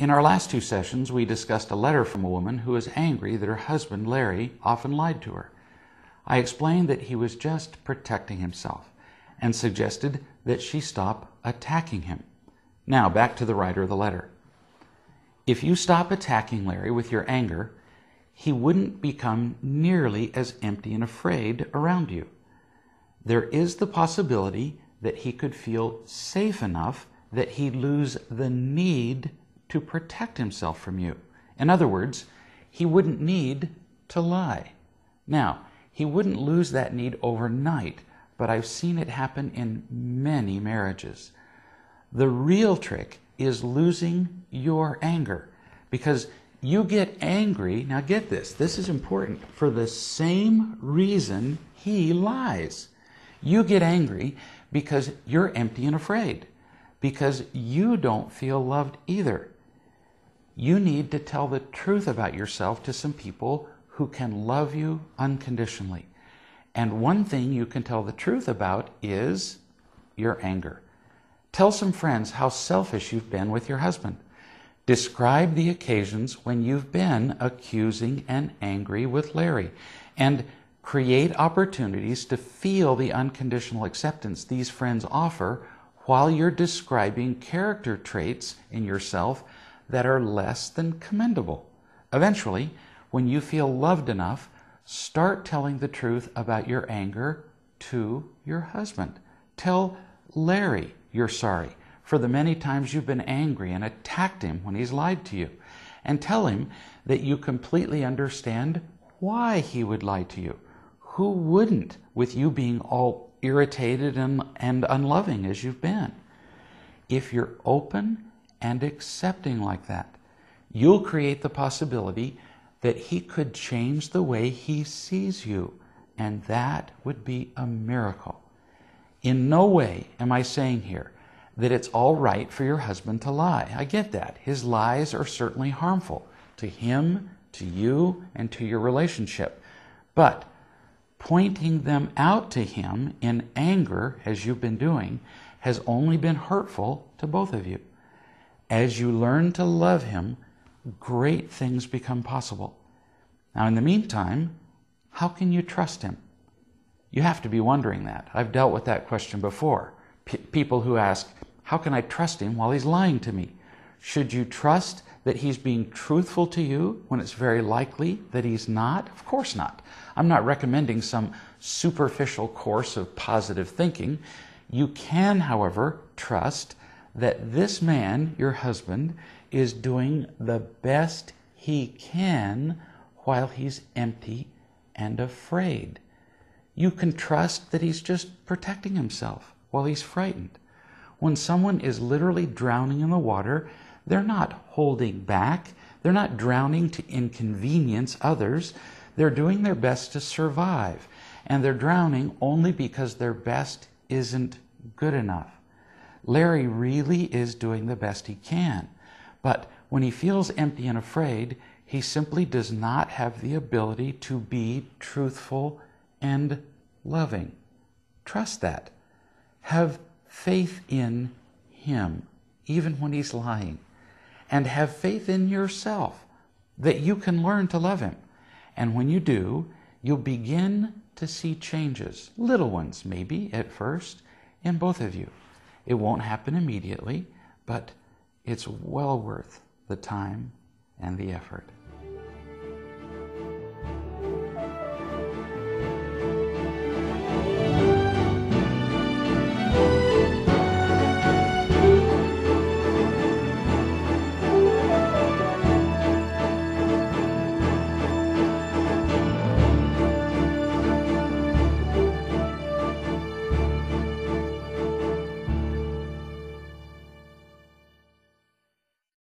In our last two sessions, we discussed a letter from a woman who was angry that her husband, Larry, often lied to her. I explained that he was just protecting himself and suggested that she stop attacking him. Now, back to the writer of the letter. If you stop attacking Larry with your anger, he wouldn't become nearly as empty and afraid around you. There is the possibility that he could feel safe enough that he'd lose the need to protect himself from you. In other words, he wouldn't need to lie. Now, he wouldn't lose that need overnight, but I've seen it happen in many marriages. The real trick is losing your anger, because you get angry, now get this is important, for the same reason he lies. You get angry because you're empty and afraid, because you don't feel loved either. You need to tell the truth about yourself to some people who can love you unconditionally. And one thing you can tell the truth about is your anger. Tell some friends how selfish you've been with your husband. Describe the occasions when you've been accusing and angry with Larry, and create opportunities to feel the unconditional acceptance these friends offer while you're describing character traits in yourself that are less than commendable. Eventually, when you feel loved enough, start telling the truth about your anger to your husband. Tell Larry you're sorry for the many times you've been angry and attacked him when he's lied to you. And tell him that you completely understand why he would lie to you. Who wouldn't, with you being all irritated and unloving as you've been? If you're open and accepting like that, you'll create the possibility that he could change the way he sees you, and that would be a miracle. In no way am I saying here that it's all right for your husband to lie. I get that. His lies are certainly harmful to him, to you, and to your relationship. But pointing them out to him in anger, as you've been doing, has only been hurtful to both of you. As you learn to love him, great things become possible. Now, in the meantime, how can you trust him? You have to be wondering that. I've dealt with that question before. People who ask, how can I trust him while he's lying to me? Should you trust that he's being truthful to you when it's very likely that he's not? Of course not. I'm not recommending some superficial course of positive thinking. You can, however, trust that this man, your husband, is doing the best he can while he's empty and afraid. You can trust that he's just protecting himself while he's frightened. When someone is literally drowning in the water, they're not holding back. They're not drowning to inconvenience others. They're doing their best to survive. And they're drowning only because their best isn't good enough. Larry really is doing the best he can. But when he feels empty and afraid, he simply does not have the ability to be truthful and loving. Trust that. Have faith in him, even when he's lying. And have faith in yourself that you can learn to love him. And when you do, you'll begin to see changes, little ones maybe at first, in both of you. It won't happen immediately, but it's well worth the time and the effort.